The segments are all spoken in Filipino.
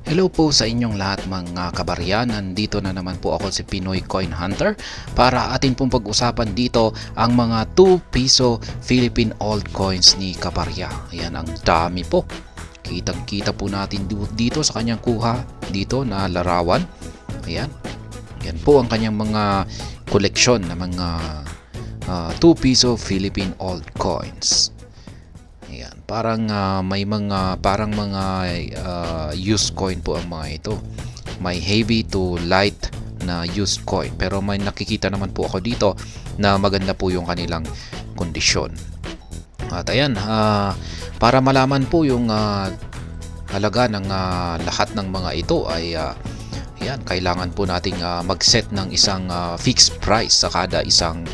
Hello po sa inyong lahat mga kabarya. Nandito na naman po ako si Pinoy Coin Hunter para atin pong pag-usapan dito ang mga 2 piso Philippine old coins ni kabarya. Ayan, ang dami po. Kitang kita po natin dito sa kanyang kuha dito na larawan. Ayan. Yan po ang kanyang mga koleksyon na mga 2 piso Philippine old coins. Ayan, parang may mga used coin po ang mga ito. May heavy to light na used coin, pero may nakikita naman po ako dito na maganda po yung kanilang kondisyon. At ayan, para malaman po yung halaga ng lahat ng mga ito ay ayan, kailangan po nating mag-set ng isang fixed price sa kada isang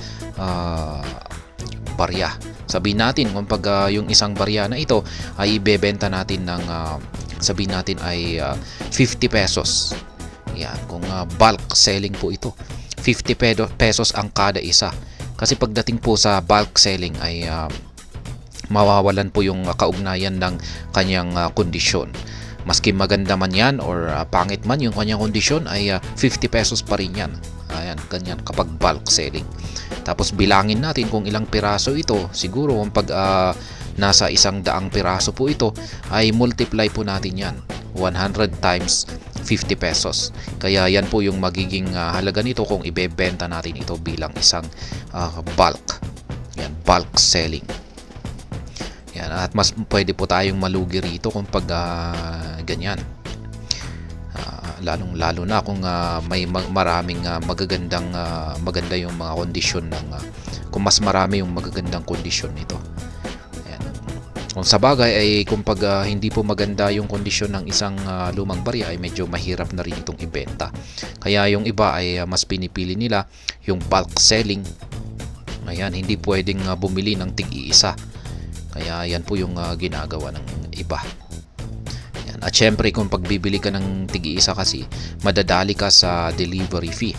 barya. Sabihin natin kung pag yung isang barya na ito ay ibebenta natin ng sabihin natin ay 50 pesos. Yan, kung bulk selling po ito, 50 pesos ang kada isa. Kasi pagdating po sa bulk selling ay mawawalan po yung kaugnayan ng kanyang kondisyon. Maski maganda man yan or pangit man yung kanyang kondisyon ay 50 pesos pa rin yan. Ayan, ganyan kapag bulk selling. Tapos bilangin natin kung ilang piraso ito. Siguro kung pag nasa 100 piraso po ito, ay multiply po natin yan. 100 times 50 pesos. Kaya yan po yung magiging halaga nito kung ibebenta natin ito bilang isang bulk. Yan, bulk selling. Yan, at mas pwede po tayong malugi rito kung pag ganyan. Lalong-lalo na kung may maraming maganda yung mga kondisyon ng kung mas marami yung magagandang kondisyon nito. Ayan. Kung sa bagay ay kung pag hindi po maganda yung kondisyon ng isang lumang barya ay medyo mahirap na rin itong ibenta. Kaya yung iba ay mas pinipili nila yung bulk selling. Ayan, hindi pwedeng bumili ng tig-iisa. Kaya yan po yung ginagawa ng iba. At syempre kung pagbibili ka ng tig-iisa kasi madadali ka sa delivery fee.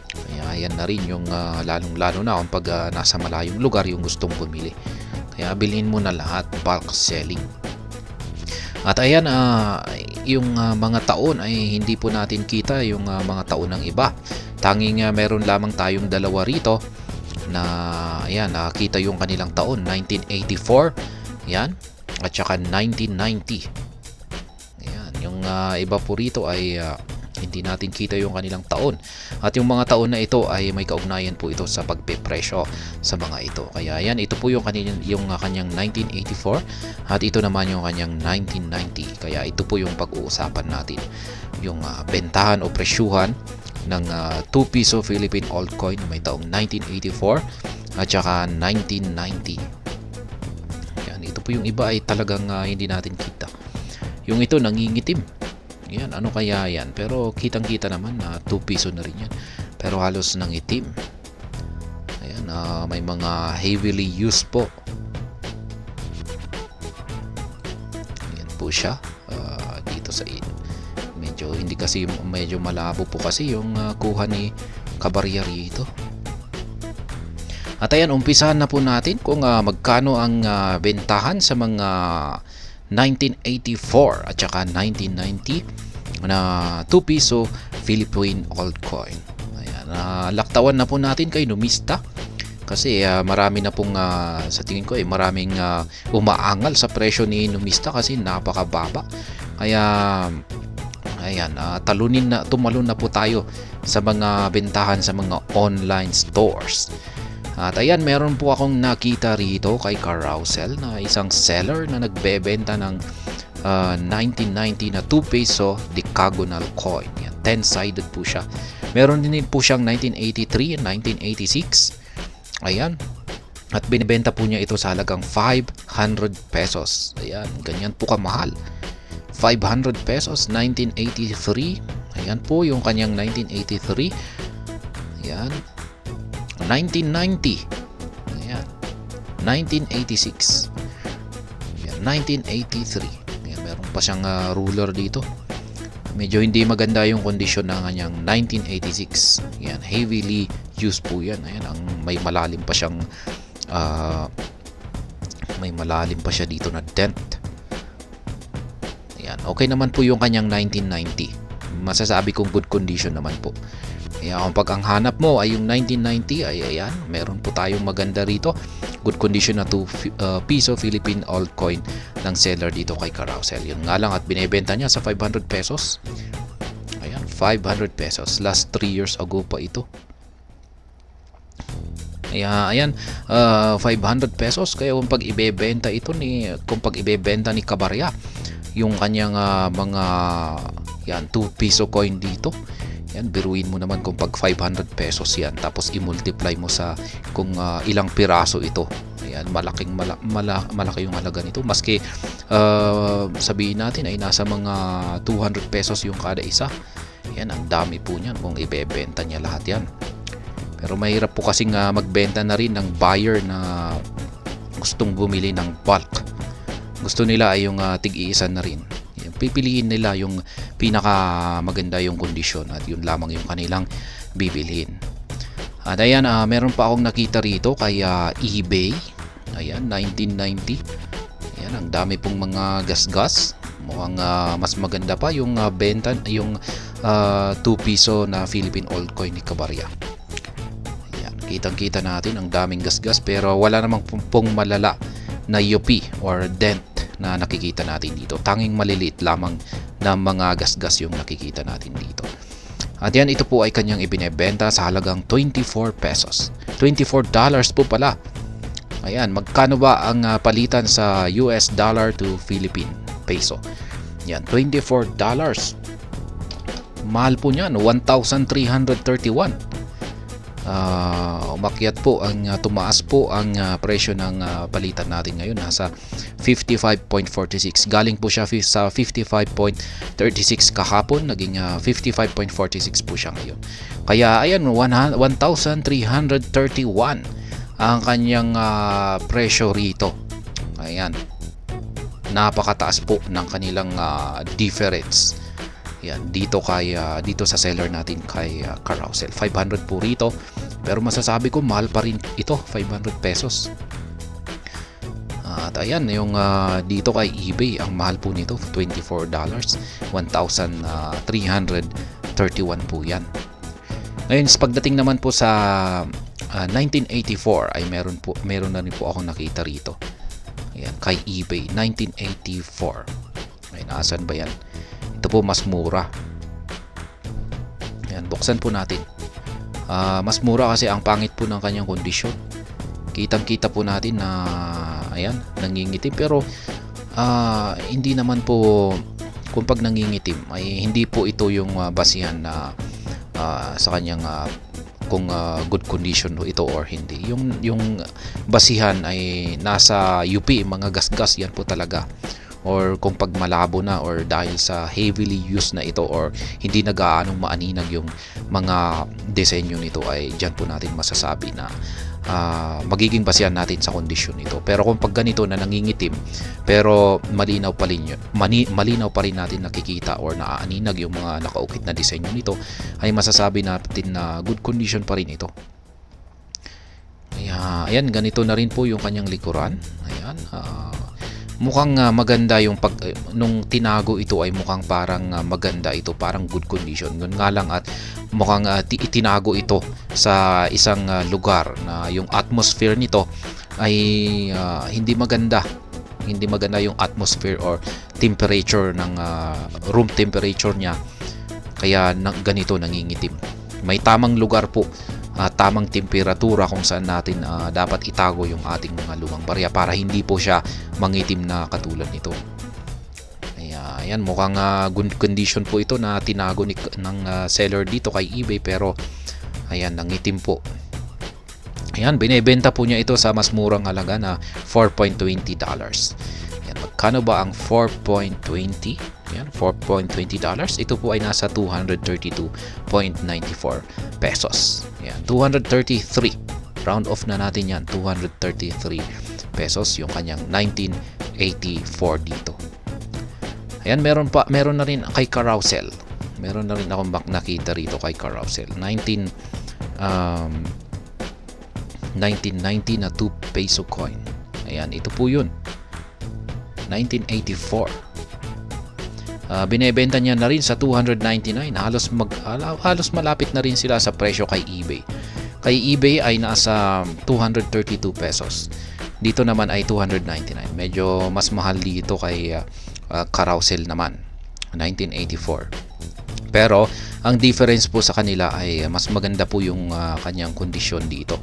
Kaya yan na rin yung lalong-lalo na kung pag nasa malayong lugar yung gustong bumili. Kaya bilhin mo na lahat, bulk selling. At ayan, yung mga taon ay hindi po natin kita yung mga taon ng iba. Tanging meron lamang tayong dalawa rito na ayan, nakita yung kanilang taon, 1984, yan, at saka 1990. Yung iba po rito ay hindi natin kita yung kanilang taon. At yung mga taon na ito ay may kaugnayan po ito sa pagpepresyo sa mga ito. Kaya yan, ito po yung kanyang 1984 at ito naman yung kanyang 1990. Kaya ito po yung pag-uusapan natin. Yung bentahan o presyuhan ng 2 piso Philippine old coin na may taong 1984 at saka 1990. Yan, ito po yung iba ay talagang hindi natin kita. Yung ito nangingitim. Yan, ano kaya yan? Pero kitang-kita naman na 2 piso na rin yan. Pero halos nangitim. Ayan, may mga heavily used po. Ayan po siya. Dito sa medyo hindi kasi medyo malabo po kasi yung kuha ni kabarya rito. At ayan, umpisahan na po natin kung magkano ang bentahan sa mga 1984 at saka 1990 na 2 piso Philippine old coin. Ayan, laktawan na po natin kay Numista kasi marami na pong sa tingin ko maraming umaangal sa presyo ni Numista kasi napakababa. Kaya ayan, tumalon na po tayo sa mga bentahan sa mga online stores. At ayan, meron po akong nakita rito kay Carousel na isang seller na nagbebenta ng 1990 na 2 peso decagonal coin. Yan, 10-sided po siya. Meron din po siyang 1983 and 1986. Ayan. At binibenta po niya ito sa halagang 500 pesos. Ayan, ganyan po kamahal. 500 pesos, 1983. Ayan po yung kanyang 1983. Ayan. 1990. Ayan. 1986. Ayan, 1983. Ayan, meron pa siyang ruler dito. Medyo hindi maganda yung kondisyon ng kanyang 1986. Ayan, heavily used po yan. Ayan, may malalim pa siyang may malalim pa siya dito na dent. Ayan, Okay naman po yung kanyang 1990. Masasabi kong good condition naman po. Kaya kung pag ang hanap mo ay yung 1990, ay ayan, meron po tayong maganda rito. Good condition na 2 piso Philippine altcoin ng seller dito kay Carousel. Yun nga lang at binebenta niya sa 500 pesos. Ayan, 500 pesos. Last 3 years ago pa ito. Ayan, 500 pesos. Kaya kung pag ibebenta ni Kabarya, yung kanyang mga yan 2 piso coin dito, yan, biruin mo naman kung pag 500 pesos yan, tapos i-multiply mo sa kung ilang piraso ito. Ayan, malaki yung halaga nito. Maski sabihin natin ay nasa mga 200 pesos yung kada isa. Yan, ang dami po niyan kung ibebenta niya lahat yan. Pero mahirap po kasing magbenta na rin ng buyer na gustong bumili ng bulk. Gusto nila ay yung tig-iisa na rin. Pipiliin nila yung pinaka maganda yung kondisyon at yun lamang yung kanilang bibilhin. At ayan, meron pa akong nakita rito kay eBay. Ayan, 1990. Ayan, ang dami pong mga gasgas. Mukhang mas maganda pa yung benta, yung 2 piso na Philippine altcoin ni Kabarya. Ayan, kitang-kita natin ang daming gasgas pero wala namang pong malala na UP or dent na nakikita natin dito. Tanging maliliit lamang na mga gasgas yung nakikita natin dito. At yan, ito po ay kanyang ibinebenta sa halagang 24 pesos. $24 po pala. Ayan, magkano ba ang palitan sa US dollar to Philippine peso? Yan, $24. Mahal po niyan, 1,331. Umakyat po tumaas po ang presyo ng palitan natin ngayon, nasa 55.46. Galing po siya sa 55.36 kahapon, naging 55.46 po siya ngayon. Kaya ayan, 1,331 ang kanyang presyo rito. Ayan, napakataas po ng kanilang difference. Yan, dito sa seller natin kay Carousel. 500 po rito. Pero masasabi ko mahal pa rin ito, 500 pesos. At ayan, yung dito kay eBay, ang mahal po nito, $24. 1,331 po yan. Ngayon, pagdating naman po sa 1984 ay meron na rin po ako nakita rito. Ayan, kay eBay, 1984. Ay, nasan ba yan? Ito po mas mura. Ayan, buksan po natin. Mas mura kasi ang pangit po ng kanyang kondisyon. Kitang-kita po natin na ayan, nangingitim pero hindi naman po, kung pag nangingitim ay hindi po ito yung basihan na sa kanyang kung good condition ito or hindi. Yung basihan ay nasa UP, mga gasgas yan po talaga. Or kung pag malabo na or dahil sa heavily used na ito or hindi nagaanong maaninag yung mga disenyo nito, ay dyan po natin masasabi na magiging basihan natin sa kondisyon nito. Pero kung pag ganito na nangingitim pero malinaw pa rin natin nakikita or naaaninag yung mga nakaukit na disenyo nito, ay masasabi natin na good condition pa rin ito. Ayan, ganito na rin po yung kanyang likuran. Ayan, mukhang maganda yung nung tinago ito ay mukhang parang maganda ito, parang good condition. Yun nga lang at mukhang itinago ito sa isang lugar na yung atmosphere nito ay hindi maganda. Hindi maganda yung atmosphere or temperature ng room temperature niya. Kaya ganito nangingitim. May tamang lugar po, tamang temperatura kung saan natin dapat itago yung ating mga lumang barya para hindi po siya mangitim na katulad nito. Ayan, mukhang good condition po ito na tinago ng seller dito kay eBay pero ayan, nangitim po. Ayan, binebenta po niya ito sa mas murang halaga na $4.20. Ayan, magkano ba ang 4.20? Ayan, $4.20. Ito po ay nasa 232.94 pesos. Ayan, 233. Round off na natin yan. 233 pesos yung kanyang 1984 dito. Ayan, meron na rin kay Carousel. Meron na rin akong nakita rito kay Carousel. 1990 na 2 peso coin. Ayan, ito po yun. 1984. Binebenta niya na rin sa $299. Halos malapit na rin sila sa presyo kay eBay. Kay eBay ay nasa 232 pesos. Dito naman ay 299. Medyo mas mahal dito kay Carousel naman, 1984. Pero ang difference po sa kanila ay mas maganda po yung kanyang kondisyon dito.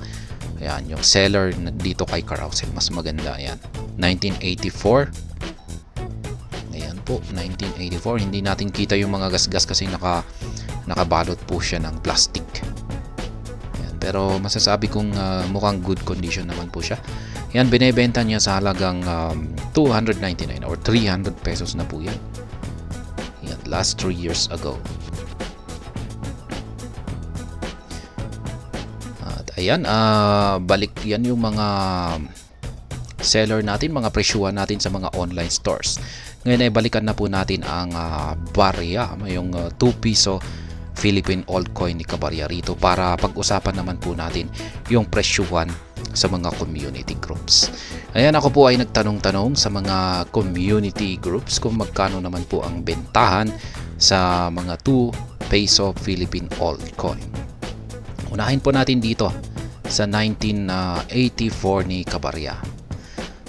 Ayan, yung seller dito kay Carousel mas maganda. Ayan, 1984. Ayan po, 1984. Hindi natin kita yung mga gasgas kasi nakabalot po siya ng plastic. Ayan, pero masasabi kong mukhang good condition naman po siya. Ayan, binebenta niya sa halagang 299 or 300 pesos na po yan. Ayan, last 3 years ago. Ayan, balik yan yung mga seller natin, mga presyuhan natin sa mga online stores. Ngayon ay balikan na po natin ang barya, yung 2 piso Philippine old coin ni Kabarya rito para pag-usapan naman po natin yung presyuhan sa mga community groups. Ayan, ako po ay nagtanong-tanong sa mga community groups kung magkano naman po ang bentahan sa mga 2 peso Philippine old coin. Unahin po natin dito sa 1984 ni Kabarya.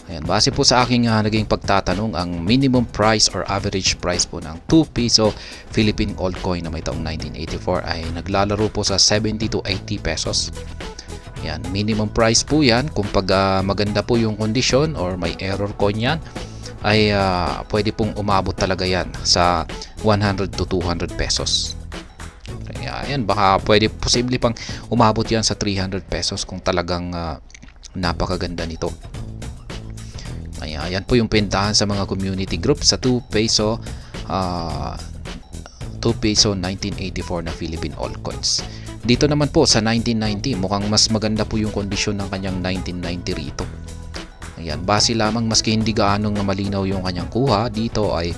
Ayan, base po sa aking naging pagtatanong, ang minimum price or average price po ng 2 peso Philippine old coin na may taong 1984 ay naglalaro po sa 70 to 80 pesos. Ayan, minimum price po yan. Kung pag maganda po yung kondisyon or may error coin yan, ay pwede pong umabot talaga yan sa 100 to 200 pesos. Ayan, baka posible pang umabot yan sa 300 pesos kung talagang napakaganda nito. Ayan po yung bentahan sa mga community group sa 2 peso 1984 na Philippine old coins. Dito naman po sa 1990, mukhang mas maganda po yung kondisyon ng kanyang 1990 rito. Ayan, base lamang maski hindi gaanong malinaw yung kanyang kuha, dito ay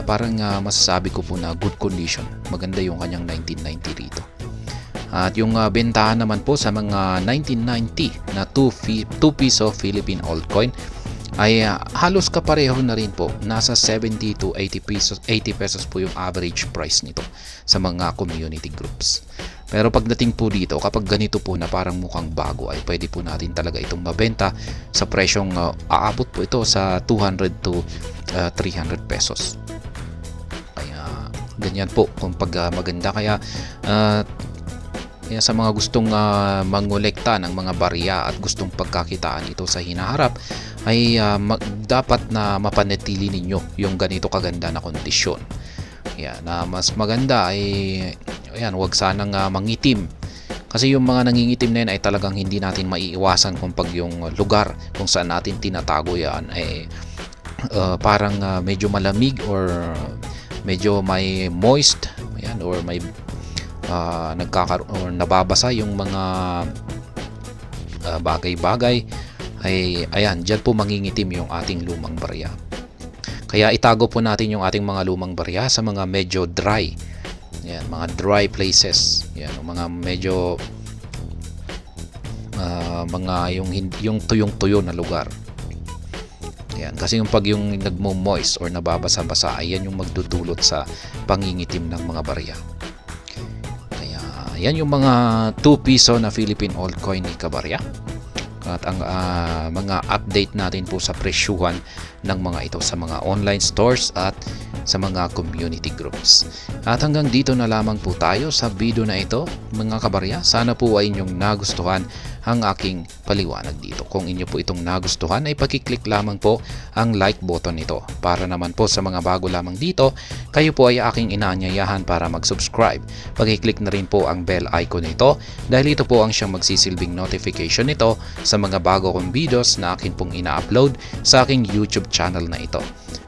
parang masasabi ko po na good condition. Maganda yung kanyang 1990 rito. At yung bentahan naman po sa mga 1990 na 2 piso Philippine old coin ay halos kapareho na rin po. Nasa 70 to 80 pesos po yung average price nito sa mga community groups. Pero pagdating po dito, kapag ganito po na parang mukhang bago, ay pwede po natin talaga itong mabenta sa presyong aabot po ito sa 200 to 300 pesos. Kaya ganyan po kung pag maganda. Kaya sa mga gustong mangolekta ng mga barya at gustong pagkakitaan ito sa hinaharap, ay dapat na mapanatili ninyo yung ganito kaganda na kondisyon. Yan, mas maganda ay wag sanang mangitim. Kasi yung mga nangingitim na yan ay talagang hindi natin maiiwasan kung pag yung lugar kung saan natin tinatago yan ay parang medyo malamig or medyo may moist, ayan, or may nagkakaroon or nababasa yung mga bagay-bagay, ay ayan, dyan po mangingitim yung ating lumang barya. Kaya itago po natin yung ating mga lumang barya sa mga medyo dry. Yan, mga dry places. Yan, mga medyo mga yung tuyong-tuyo na lugar. Yan, kasi yung pag yung nagmo-moist or nababasa-basa, ayan yung magdudulot sa pangingitim ng mga barya. Kaya yan yung mga 2 piso na Philippine old coin ni Kabarya. At ang mga update natin po sa presyuhan ng mga ito sa mga online stores at sa mga community groups. At hanggang dito na lamang po tayo sa video na ito, mga kabarya. Sana po ay inyong nagustuhan ang aking paliwanag dito. Kung inyo po itong nagustuhan ay pakiclick lamang po ang like button nito. Para naman po sa mga bago lamang dito, kayo po ay aking inaanyayahan para mag-subscribe. Pakiclick na rin po ang bell icon nito dahil ito po ang siyang magsisilbing notification nito sa mga bago kong videos na akin pong ina-upload sa aking YouTube channel na ito.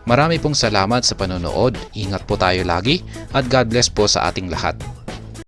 Marami pong salamat sa panonood. Ingat po tayo lagi at God bless po sa ating lahat.